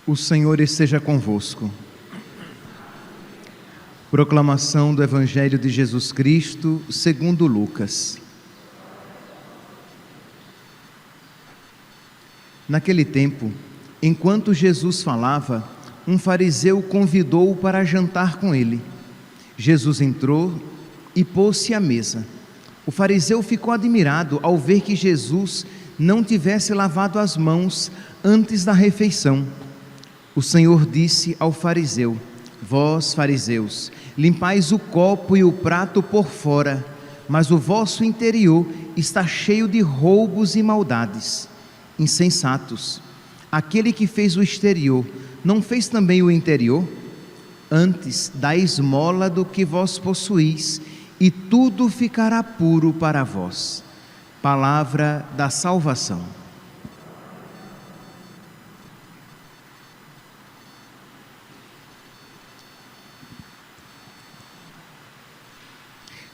O Senhor esteja convosco. Proclamação do Evangelho de Jesus Cristo segundo Lucas. Naquele tempo, enquanto Jesus falava, um fariseu convidou-o para jantar com ele. Jesus entrou e pôs-se à mesa. O fariseu ficou admirado ao ver que Jesus não tivesse lavado as mãos antes da refeição. O Senhor disse ao fariseu: Vós, fariseus, limpais o copo e o prato por fora, mas o vosso interior está cheio de roubos e maldades. Insensatos! Aquele que fez o exterior, não fez também o interior? Antes, dai esmola do que vós possuís, e tudo ficará puro para vós. Palavra da salvação.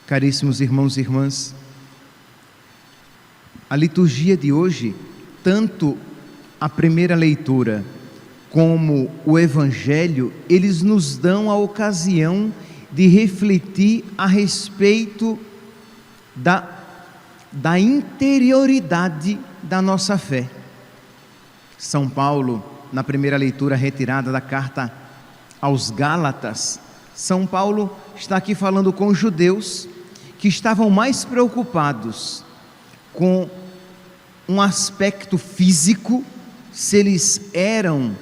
Caríssimos irmãos e irmãs, a liturgia de hoje, tanto a primeira leitura como o Evangelho, eles nos dão a ocasião de refletir a respeito da interioridade da nossa fé. São Paulo, na primeira leitura retirada da carta aos Gálatas, São Paulo está aqui falando com os judeus que estavam mais preocupados com um aspecto físico, se eles eram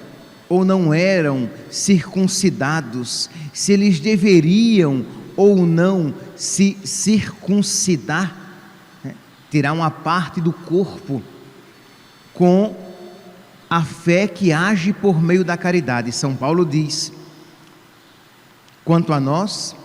ou não eram circuncidados, se eles deveriam ou não se circuncidar, tirar uma parte do corpo, com a fé que age por meio da caridade. São Paulo diz: quanto a nós,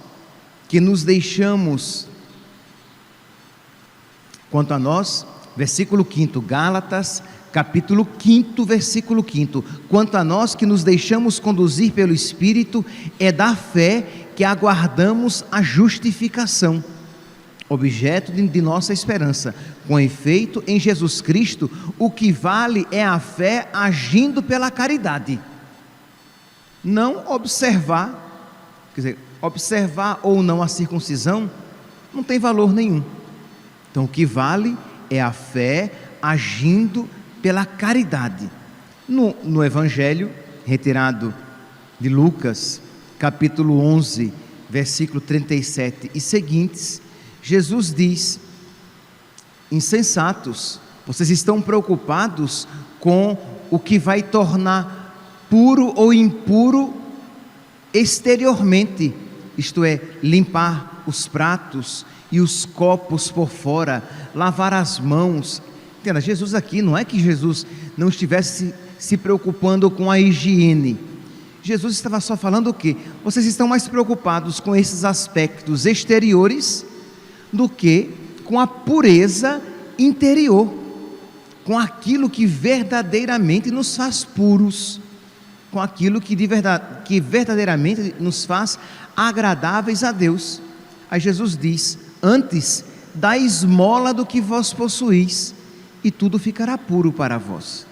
versículo 5, Gálatas, capítulo 5, versículo 5, quanto a nós que nos deixamos conduzir pelo Espírito, é da fé que aguardamos a justificação, objeto de nossa esperança. Com efeito, em Jesus Cristo, o que vale é a fé agindo pela caridade, não observar, quer dizer, observar ou não a circuncisão não tem valor nenhum. Então o que vale é a fé agindo pela caridade. No Evangelho retirado de Lucas, capítulo 11, versículo 37 e seguintes, Jesus diz: insensatos, vocês estão preocupados com o que vai tornar puro ou impuro exteriormente, isto é, limpar os pratos e os copos por fora, lavar as mãos. Entenda, Jesus aqui, não é que Jesus não estivesse se preocupando com a higiene. Jesus estava só falando o quê? Vocês estão mais preocupados com esses aspectos exteriores do que com a pureza interior, com aquilo que verdadeiramente nos faz puros, com aquilo que verdadeiramente nos faz agradáveis a Deus. Aí Jesus diz: antes, dai esmola do que vós possuís, e tudo ficará puro para vós.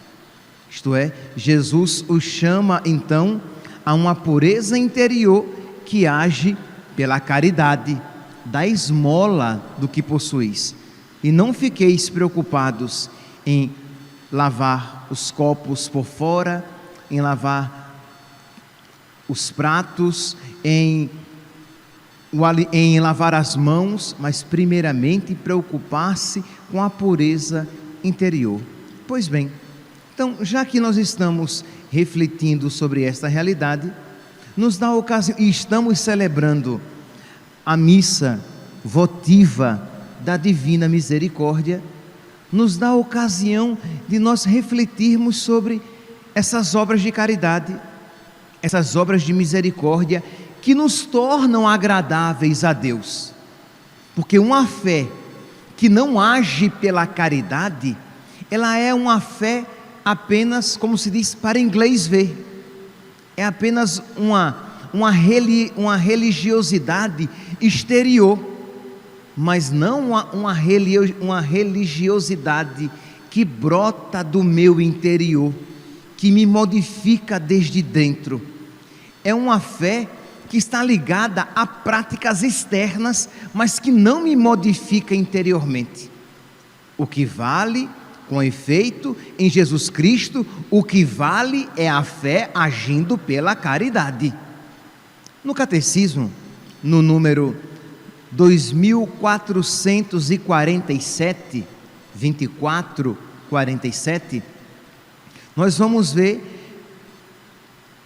Isto é, Jesus os chama então a uma pureza interior que age pela caridade. Dá esmola do que possuís, e não fiqueis preocupados em lavar os copos por fora, em lavar os pratos, em lavar as mãos, mas primeiramente preocupar-se com a pureza interior. Pois bem, então, já que nós estamos refletindo sobre esta realidade, nos dá a ocasião, e estamos celebrando a missa votiva da Divina Misericórdia, nos dá a ocasião de nós refletirmos sobre essas obras de caridade, essas obras de misericórdia que nos tornam agradáveis a Deus. Porque uma fé que não age pela caridade, ela é uma fé apenas, como se diz, para inglês ver, é apenas uma religiosidade exterior, mas não uma religiosidade que brota do meu interior, que me modifica desde dentro. É uma fé que está ligada a práticas externas, mas que não me modifica interiormente. O que vale, com efeito, em Jesus Cristo, o que vale é a fé agindo pela caridade. No Catecismo, no número 2447, 2447, nós vamos ver,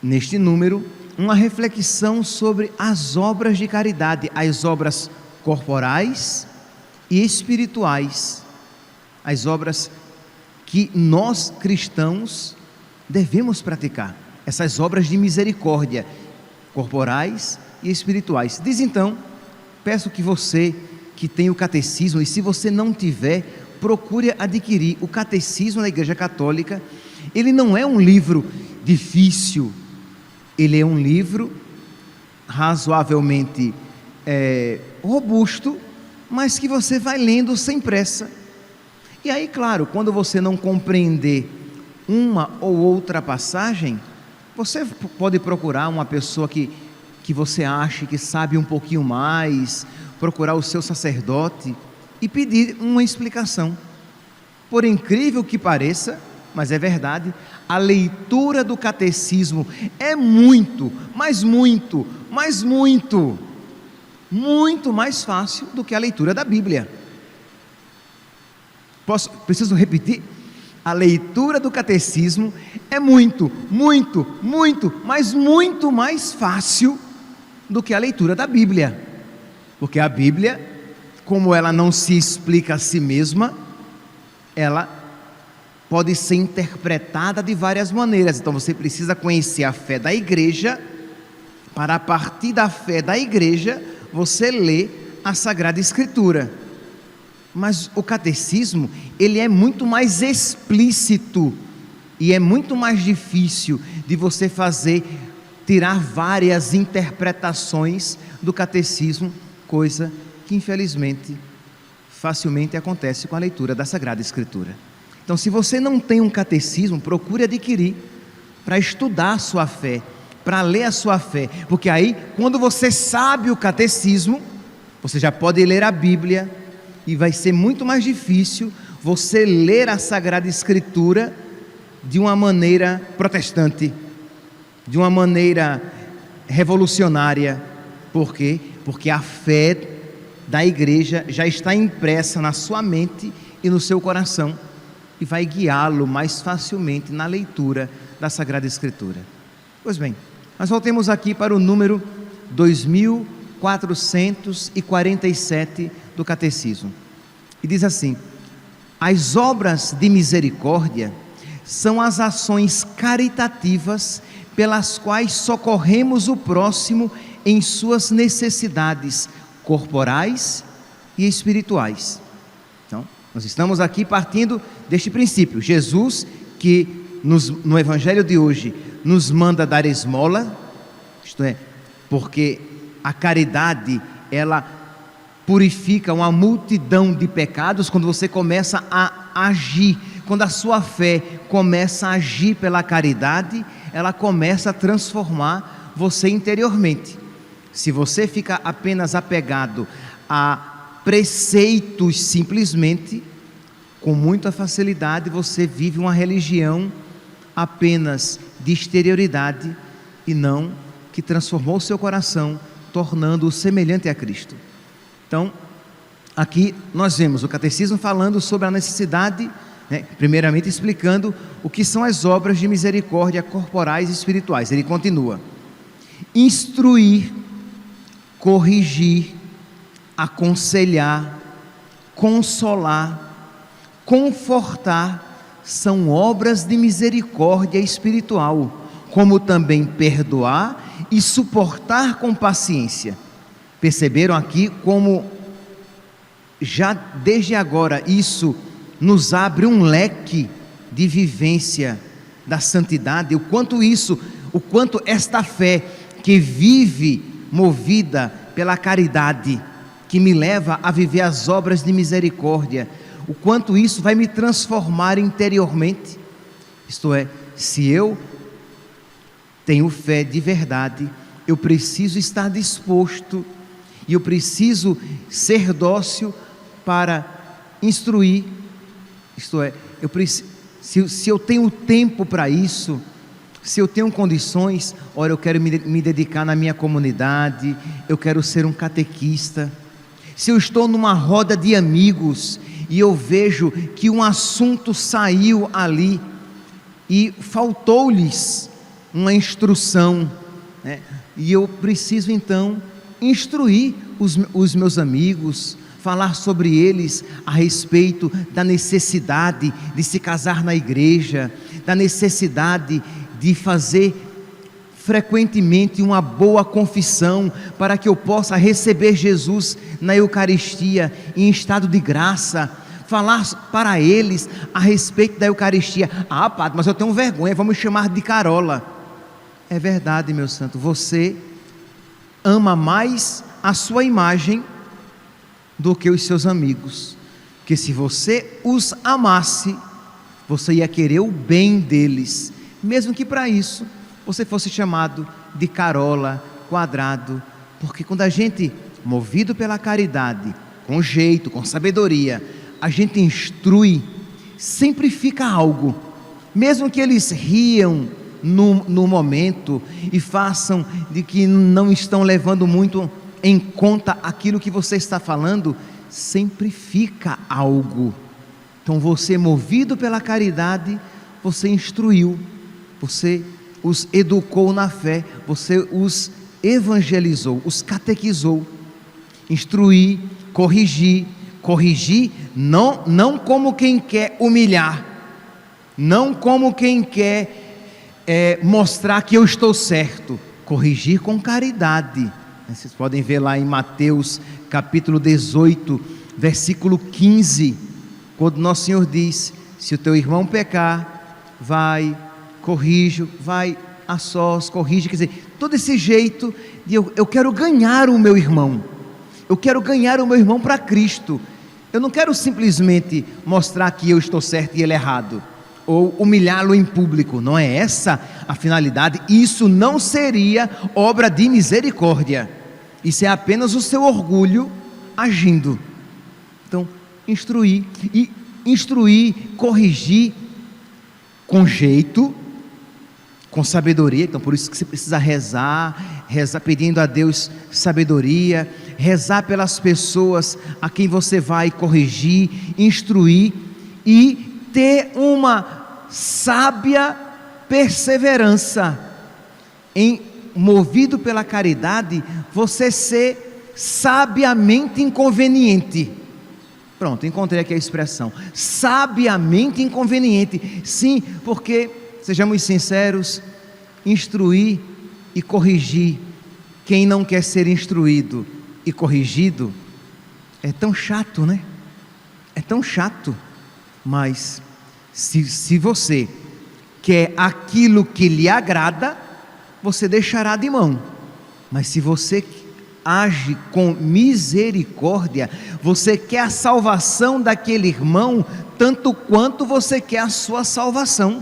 neste número, uma reflexão sobre as obras de caridade, as obras corporais e espirituais, as obras que nós cristãos devemos praticar, essas obras de misericórdia, corporais e espirituais. Diz então, peço que você que tem o catecismo, e se você não tiver, procure adquirir o Catecismo da Igreja Católica. Ele não é um livro difícil, ele é um livro razoavelmente robusto, mas que você vai lendo sem pressa. E aí, claro, quando você não compreender uma ou outra passagem, você pode procurar uma pessoa que você ache que sabe um pouquinho mais, procurar o seu sacerdote e pedir uma explicação. Por incrível que pareça, mas é verdade, a leitura do catecismo é muito mais fácil do que a leitura da Bíblia. Preciso repetir? A leitura do catecismo é muito mais fácil do que a leitura da Bíblia, porque a Bíblia, como ela não se explica a si mesma, ela pode ser interpretada de várias maneiras. Então você precisa conhecer a fé da igreja, para a partir da fé da igreja você ler a Sagrada Escritura. Mas o catecismo, ele é muito mais explícito e é muito mais difícil de você tirar várias interpretações do catecismo, coisa que infelizmente facilmente acontece com a leitura da Sagrada Escritura. Então, se você não tem um catecismo, procure adquirir para estudar a sua fé, para ler a sua fé, porque aí, quando você sabe o catecismo, você já pode ler a Bíblia, e vai ser muito mais difícil você ler a Sagrada Escritura de uma maneira protestante, de uma maneira revolucionária. Por quê? Porque a fé da igreja já está impressa na sua mente e no seu coração, e vai guiá-lo mais facilmente na leitura da Sagrada Escritura. Pois bem, nós voltemos aqui para o número 2447 do Catecismo, e diz assim: as obras de misericórdia são as ações caritativas pelas quais socorremos o próximo em suas necessidades corporais e espirituais. Então, nós estamos aqui partindo deste princípio. Jesus, que no Evangelho de hoje nos manda dar esmola, isto é, porque a caridade, ela purifica uma multidão de pecados. Quando você começa a agir, quando a sua fé começa a agir pela caridade, ela começa a transformar você interiormente. Se você fica apenas apegado a preceitos simplesmente, com muita facilidade você vive uma religião apenas de exterioridade e não que transformou o seu coração, tornando-o semelhante a Cristo. Então, aqui nós vemos o catecismo falando sobre a necessidade, primeiramente explicando o que são as obras de misericórdia corporais e espirituais. Ele continua: instruir, corrigir, aconselhar, consolar, confortar, são obras de misericórdia espiritual, como também perdoar e suportar com paciência. Perceberam aqui como já desde agora isso nos abre um leque de vivência da santidade, o quanto esta fé que vive movida pela caridade, que me leva a viver as obras de misericórdia, o quanto isso vai me transformar interiormente, isto é, se eu tenho fé de verdade, eu preciso estar disposto e eu preciso ser dócil para instruir. Isto é, se eu tenho tempo para isso, se eu tenho condições, ora, eu quero me dedicar na minha comunidade, eu quero ser um catequista. Se eu estou numa roda de amigos e eu vejo que um assunto saiu ali e faltou-lhes uma instrução, né? E eu preciso então instruir os meus amigos, falar sobre eles a respeito da necessidade de se casar na igreja, da necessidade de fazer frequentemente uma boa confissão, para que eu possa receber Jesus na Eucaristia em estado de graça, falar para eles a respeito da Eucaristia. Ah, padre, mas eu tenho vergonha, vamos chamar de Carola. É verdade, meu santo, você ama mais a sua imagem do que os seus amigos, porque se você os amasse, você ia querer o bem deles, mesmo que para isso você fosse chamado de Carola, quadrado, porque quando a gente, movido pela caridade, com jeito, com sabedoria, a gente instrui, sempre fica algo, mesmo que eles riam no momento e façam de que não estão levando muito em conta aquilo que você está falando, sempre fica algo. Então você, movido pela caridade, você instruiu, você os educou na fé, você os evangelizou, os catequizou. Instruir, corrigir não como quem quer humilhar, não como quem quer mostrar que eu estou certo, corrigir com caridade. Vocês podem ver lá em Mateus capítulo 18, versículo 15, quando Nosso Senhor diz: se o teu irmão pecar, vai, corrige, vai a sós, corrige. Quer dizer, todo esse jeito de eu quero ganhar o meu irmão, eu quero ganhar o meu irmão para Cristo. Eu não quero simplesmente mostrar que eu estou certo e ele errado, ou humilhá-lo em público. Não é essa a finalidade. Isso não seria obra de misericórdia, isso é apenas o seu orgulho agindo. Então, instruir, corrigir com jeito, com sabedoria. Então por isso que você precisa rezar pedindo a Deus sabedoria, rezar pelas pessoas a quem você vai corrigir, instruir, e ter uma sábia perseverança em, movido pela caridade, você ser sabiamente inconveniente. Pronto, encontrei aqui a expressão, sabiamente inconveniente. Sim, porque, sejamos sinceros, instruir e corrigir quem não quer ser instruído e corrigido é tão chato, né? É tão chato. Mas se você quer aquilo que lhe agrada, você deixará de mão. Mas se você age com misericórdia, você quer a salvação daquele irmão tanto quanto você quer a sua salvação.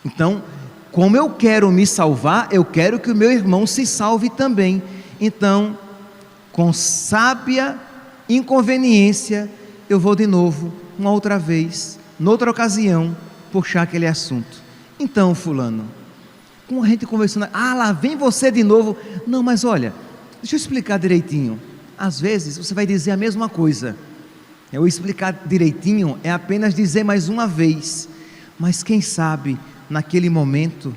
Então, como eu quero me salvar, eu quero que o meu irmão se salve também. Então, com sábia inconveniência, eu vou de novo, uma outra vez, noutra ocasião, puxar aquele assunto. Então, fulano, com a gente conversando, lá vem você de novo. Não, mas olha, deixa eu explicar direitinho. Às vezes você vai dizer a mesma coisa. Eu explicar direitinho é apenas dizer mais uma vez, mas quem sabe naquele momento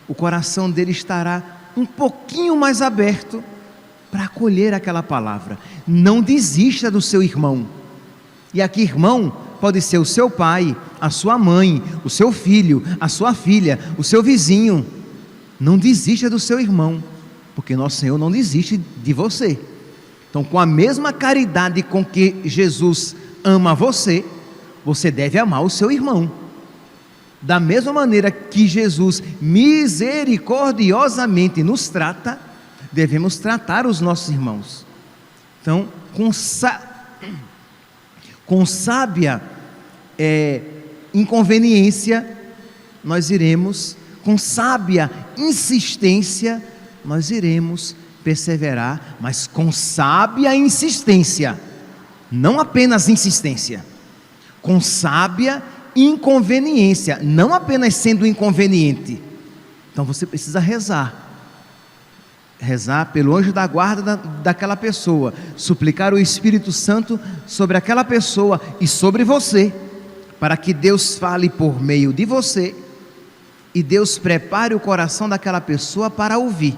o coração dele estará um pouquinho mais aberto para acolher aquela palavra. Não desista do seu irmão. E aqui irmão pode ser o seu pai, a sua mãe, o seu filho, a sua filha, o seu vizinho. Não desista do seu irmão, porque Nosso Senhor não desiste de você. Então, com a mesma caridade com que Jesus ama você, você deve amar o seu irmão. Da mesma maneira que Jesus misericordiosamente nos trata, devemos tratar os nossos irmãos. Então, com sábia inconveniência, nós iremos, com sábia insistência, nós iremos perseverar, mas com sábia insistência, não apenas insistência, com sábia inconveniência, não apenas sendo inconveniente. Então você precisa rezar pelo anjo da guarda daquela pessoa, suplicar o Espírito Santo sobre aquela pessoa e sobre você, para que Deus fale por meio de você, e Deus prepare o coração daquela pessoa para ouvir,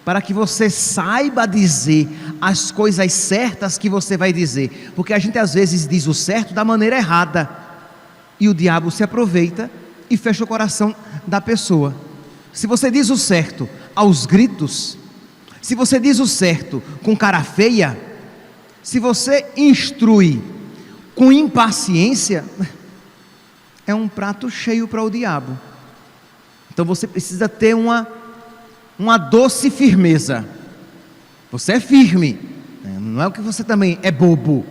para que você saiba dizer as coisas certas que você vai dizer, porque a gente às vezes diz o certo da maneira errada, e o diabo se aproveita e fecha o coração da pessoa. Se você diz o certo aos gritos, se você diz o certo com cara feia, se você instrui com impaciência, é um prato cheio para o diabo. Então você precisa ter uma doce firmeza. Você é firme, não é o que você também é bobo.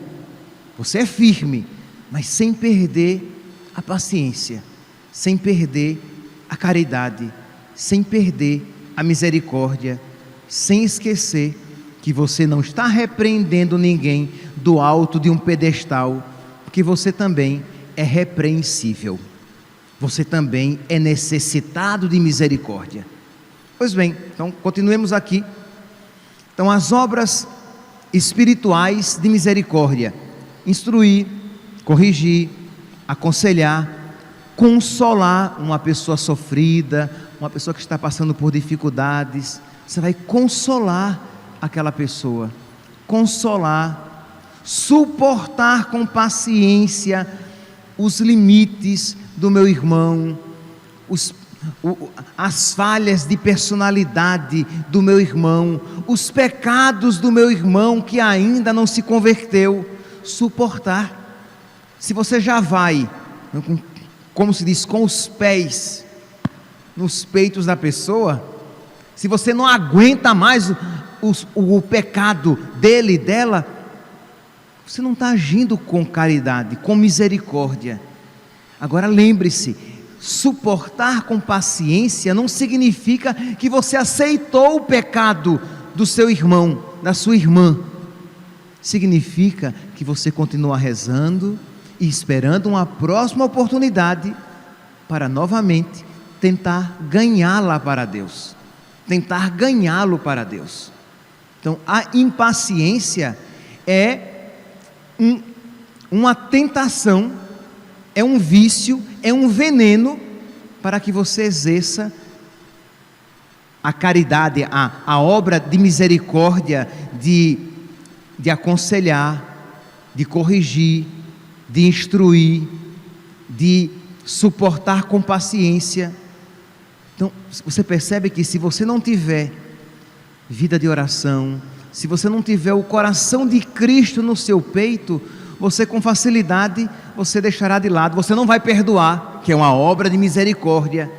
Você é firme, mas sem perder a paciência, sem perder a caridade, sem perder a misericórdia, sem esquecer que você não está repreendendo ninguém do alto de um pedestal, porque você também é repreensível, você também é necessitado de misericórdia. Pois bem, então continuemos aqui. Então, as obras espirituais de misericórdia: instruir, corrigir, aconselhar, consolar uma pessoa sofrida, uma pessoa que está passando por dificuldades. Você vai consolar aquela pessoa, consolar, suportar com paciência os limites do meu irmão, as falhas de personalidade do meu irmão, os pecados do meu irmão que ainda não se converteu. Suportar. Se você já vai, como se diz, com os pés nos peitos da pessoa, se você não aguenta mais o pecado dele e dela, você não está agindo com caridade, com misericórdia. Agora lembre-se, suportar com paciência não significa que você aceitou o pecado do seu irmão, da sua irmã. Significa que você continua rezando e esperando uma próxima oportunidade para novamente tentar ganhá-la para Deus, tentar ganhá-lo para Deus. Então a impaciência é uma tentação, é um vício, é um veneno para que você exerça a caridade, a obra de misericórdia, de aconselhar, de corrigir, de instruir, de suportar com paciência. Então você percebe que se você não tiver vida de oração, se você não tiver o coração de Cristo no seu peito, você com facilidade, você deixará de lado, você não vai perdoar, que é uma obra de misericórdia.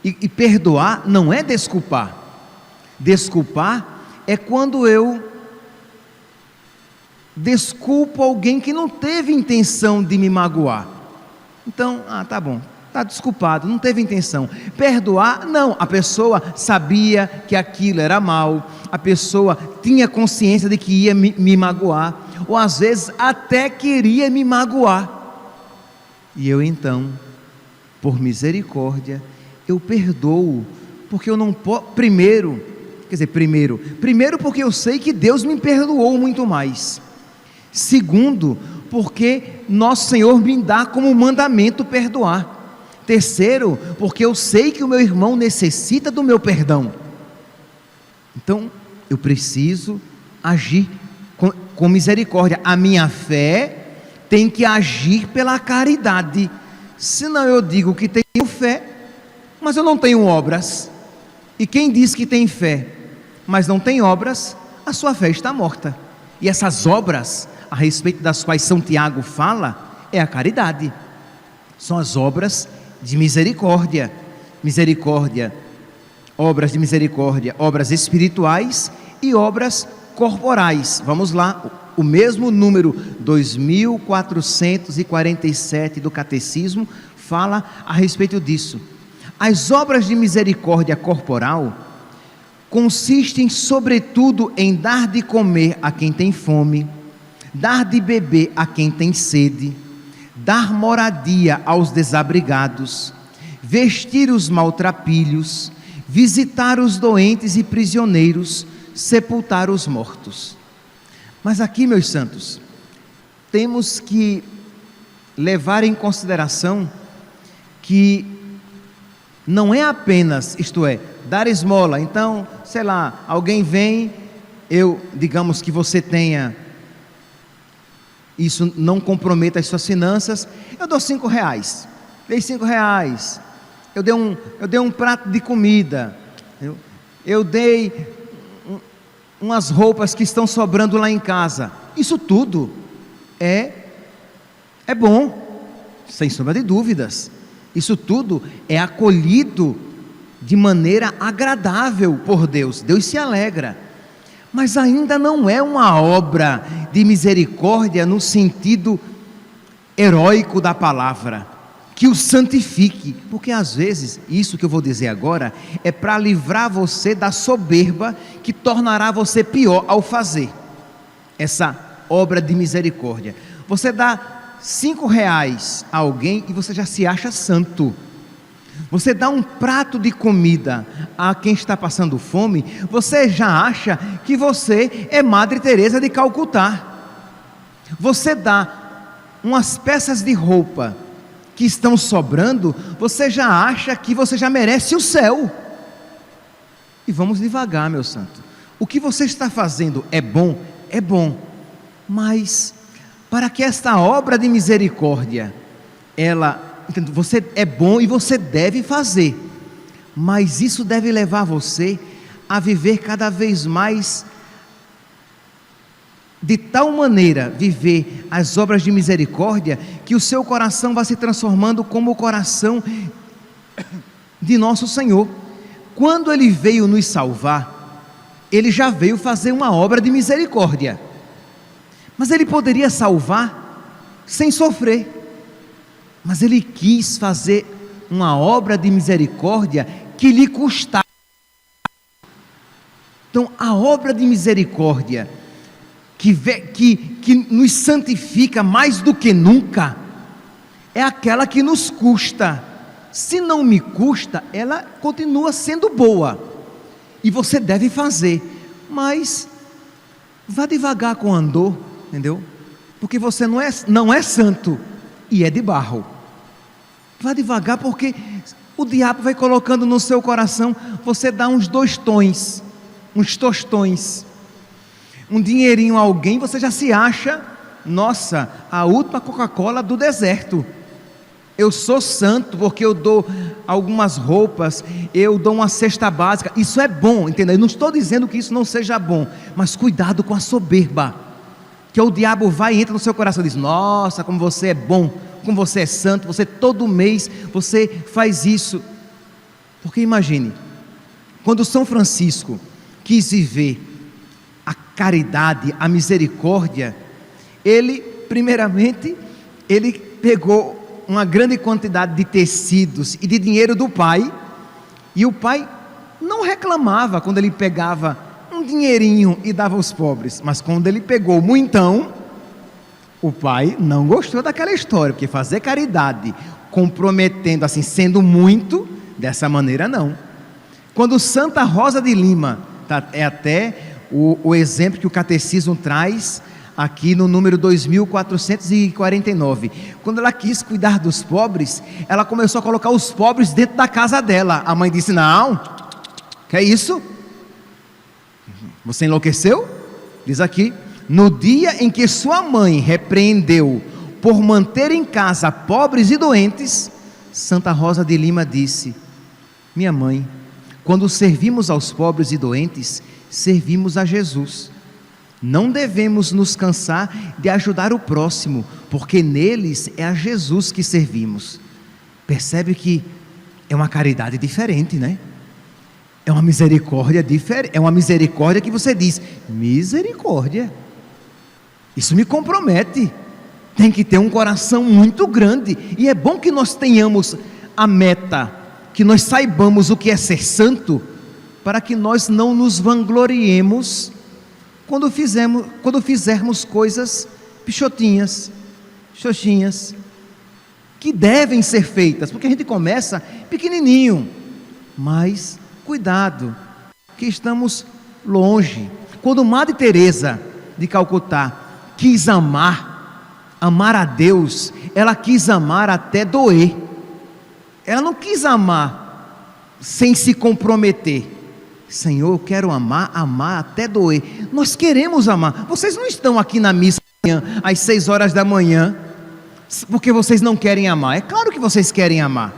E perdoar não é desculpar. Desculpar é quando eu desculpo alguém que não teve intenção de me magoar. Então, tá bom, está desculpado, não teve intenção. Perdoar, não, a pessoa sabia que aquilo era mal, a pessoa tinha consciência de que ia me magoar, ou às vezes até queria me magoar, e eu então, por misericórdia, eu perdoo, porque eu não posso, primeiro porque eu sei que Deus me perdoou muito mais. Segundo, porque nosso Senhor me dá como mandamento perdoar. Terceiro, porque eu sei que o meu irmão necessita do meu perdão. Então, eu preciso agir com misericórdia. A minha fé tem que agir pela caridade. Senão eu digo que tenho fé, mas eu não tenho obras. E quem diz que tem fé, mas não tem obras, a sua fé está morta. E essas obras, a respeito das quais São Tiago fala, é a caridade. São as obras de misericórdia. Misericórdia, obras de misericórdia, obras espirituais e obras corporais. Vamos lá, o mesmo número 2447 do Catecismo fala a respeito disso. As obras de misericórdia corporal consistem sobretudo em dar de comer a quem tem fome, dar de beber a quem tem sede, dar moradia aos desabrigados, vestir os maltrapilhos, visitar os doentes e prisioneiros, sepultar os mortos. Mas aqui, meus santos, temos que levar em consideração que não é apenas, isto é, dar esmola. Então, sei lá, alguém vem, digamos que você tenha, isso não comprometa as suas finanças, eu dou R$5, dei R$5, eu dei um prato de comida, eu dei umas roupas que estão sobrando lá em casa. Isso tudo é bom, sem sombra de dúvidas. Isso tudo é acolhido de maneira agradável por Deus. Deus se alegra. Mas ainda não é uma obra de misericórdia no sentido heróico da palavra, que o santifique. Porque às vezes, isso que eu vou dizer agora, é para livrar você da soberba que tornará você pior ao fazer essa obra de misericórdia. Você dá R$5 a alguém e você já se acha santo. Você dá um prato de comida a quem está passando fome, você já acha que você é Madre Teresa de Calcutá. Você dá umas peças de roupa que estão sobrando, você já acha que você já merece o céu. E vamos devagar, meu santo. O que você está fazendo é bom, mas para que esta obra de misericórdia, você é bom e você deve fazer, mas isso deve levar você a viver cada vez mais, de tal maneira, viver as obras de misericórdia, que o seu coração vai se transformando como o coração de nosso Senhor. Quando Ele veio nos salvar, Ele já veio fazer uma obra de misericórdia, mas Ele poderia salvar sem sofrer, mas Ele quis fazer uma obra de misericórdia que lhe custasse. Então, a obra de misericórdia que nos santifica mais do que nunca é aquela que nos custa. Se não me custa, ela continua sendo boa e você deve fazer, mas vá devagar com o andor, entendeu? Porque você não é santo e é de barro. Vá devagar, porque o diabo vai colocando no seu coração, você dá uns 2 tons, uns tostões, um dinheirinho a alguém, você já se acha, nossa, a última Coca-Cola do deserto. Eu sou santo porque eu dou algumas roupas, eu dou uma cesta básica. Isso é bom, entendeu? Eu não estou dizendo que isso não seja bom, mas cuidado com a soberba, que o diabo vai e entra no seu coração e diz: nossa, como você é bom, como você é santo, você todo mês você faz isso. Porque imagine, quando São Francisco quis viver a caridade, a misericórdia, primeiramente, ele pegou uma grande quantidade de tecidos e de dinheiro do pai, e o pai não reclamava quando ele pegava um dinheirinho e dava aos pobres, mas quando ele pegou muitão, o pai não gostou daquela história, porque fazer caridade comprometendo assim, sendo muito, dessa maneira não. Quando Santa Rosa de Lima, é até o exemplo que o catecismo traz aqui no número 2449, quando ela quis cuidar dos pobres, ela começou a colocar os pobres dentro da casa dela. A mãe disse: não, que é isso? Você enlouqueceu? Diz aqui: no dia em que sua mãe repreendeu por manter em casa pobres e doentes, Santa Rosa de Lima disse: minha mãe, quando servimos aos pobres e doentes, servimos a Jesus. Não devemos nos cansar de ajudar o próximo, porque neles é a Jesus que servimos. Percebe que é uma caridade diferente, né? É uma misericórdia diferente, é uma misericórdia que você diz: misericórdia, isso me compromete. Tem que ter um coração muito grande, e é bom que nós tenhamos a meta, que nós saibamos o que é ser santo, para que nós não nos vangloriemos quando fizermos coisas pichotinhas, xoxinhas, que devem ser feitas, porque a gente começa pequenininho, mas cuidado, que estamos longe. Quando Madre Teresa de Calcutá quis amar a Deus, ela quis amar até doer. Ela não quis amar sem se comprometer. Senhor, eu quero amar até doer. Nós queremos amar. Vocês não estão aqui na missa às 6 horas da manhã porque vocês não querem amar. É claro que vocês querem amar,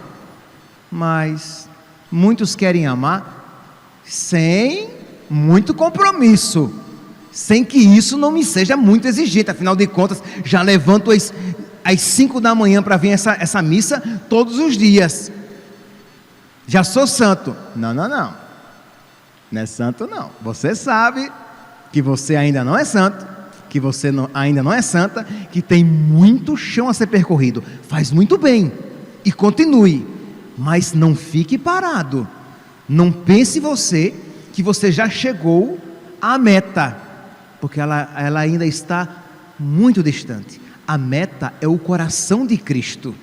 mas muitos querem amar sem muito compromisso, sem que isso não me seja muito exigente. Afinal de contas, já levanto às 5 da manhã para vir essa missa todos os dias, já sou santo. Não é santo não. Você sabe que você ainda não é santo, que você ainda não é santa, que tem muito chão a ser percorrido. Faz muito bem e continue, mas não fique parado. Não pense que você já chegou à meta, porque ela ainda está muito distante. A meta é o coração de Cristo.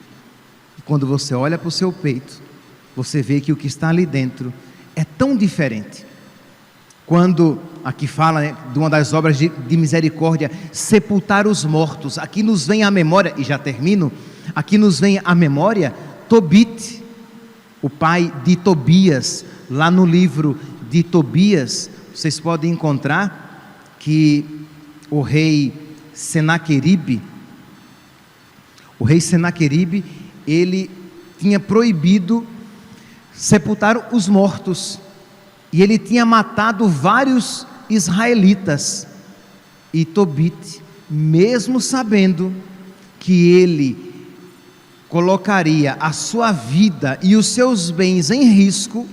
E quando você olha para o seu peito, você vê que o que está ali dentro é tão diferente. Quando aqui fala de uma das obras de misericórdia, sepultar os mortos, aqui nos vem à memória, e já termino, aqui nos vem à memória Tobit, o pai de Tobias. Lá no livro de Tobias, vocês podem encontrar que o rei Senaqueribe, ele tinha proibido sepultar os mortos, e ele tinha matado vários israelitas. E Tobit, mesmo sabendo que ele colocaria a sua vida e os seus bens em risco,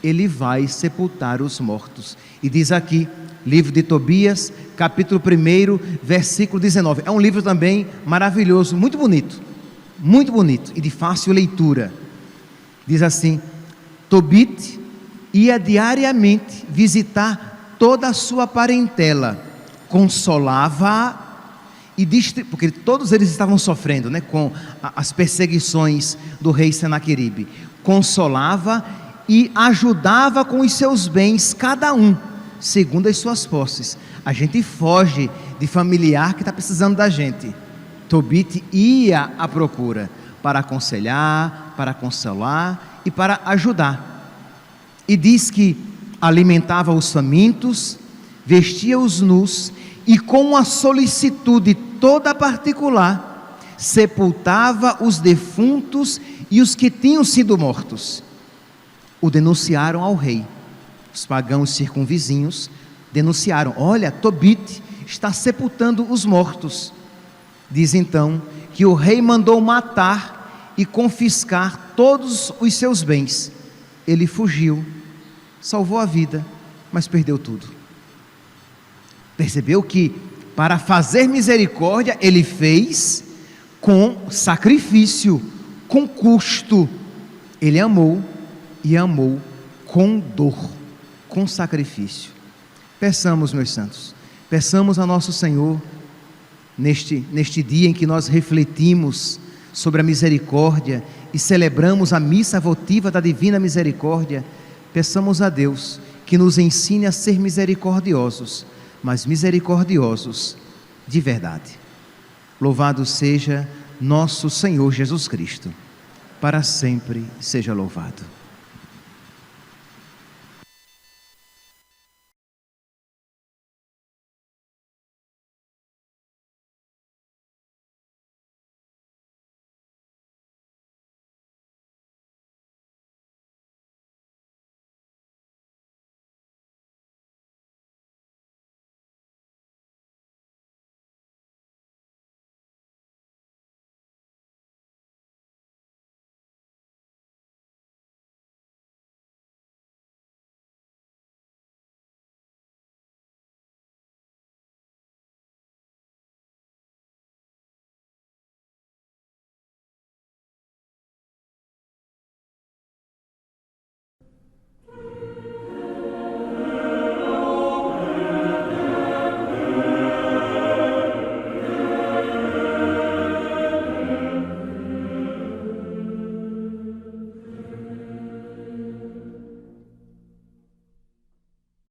ele vai sepultar os mortos. E diz aqui, livro de Tobias, capítulo 1, versículo 19. É um livro também maravilhoso, muito bonito e de fácil leitura. Diz assim: Tobit ia diariamente visitar toda a sua parentela, consolava-a porque todos eles estavam sofrendo, com as perseguições do rei Senaqueribe. Consolava e ajudava com os seus bens, cada um segundo as suas posses. A gente foge de familiar que está precisando da gente. Tobit ia à procura para aconselhar, para consolar e para ajudar. E diz que alimentava os famintos, vestia os nus, e com uma solicitude toda particular, sepultava os defuntos e os que tinham sido mortos. O denunciaram ao rei. Os pagãos circunvizinhos denunciaram: olha, Tobit está sepultando os mortos. Diz então que o rei mandou matar e confiscar todos os seus bens. Ele fugiu, salvou a vida, mas perdeu tudo. Percebeu que para fazer misericórdia ele fez com sacrifício, com custo. Ele amou e amou com dor, com sacrifício. Peçamos, meus santos, peçamos a nosso Senhor, neste dia em que nós refletimos sobre a misericórdia e celebramos a missa votiva da Divina Misericórdia, peçamos a Deus que nos ensine a ser misericordiosos, mas misericordiosos de verdade. Louvado seja nosso Senhor Jesus Cristo, para sempre seja louvado.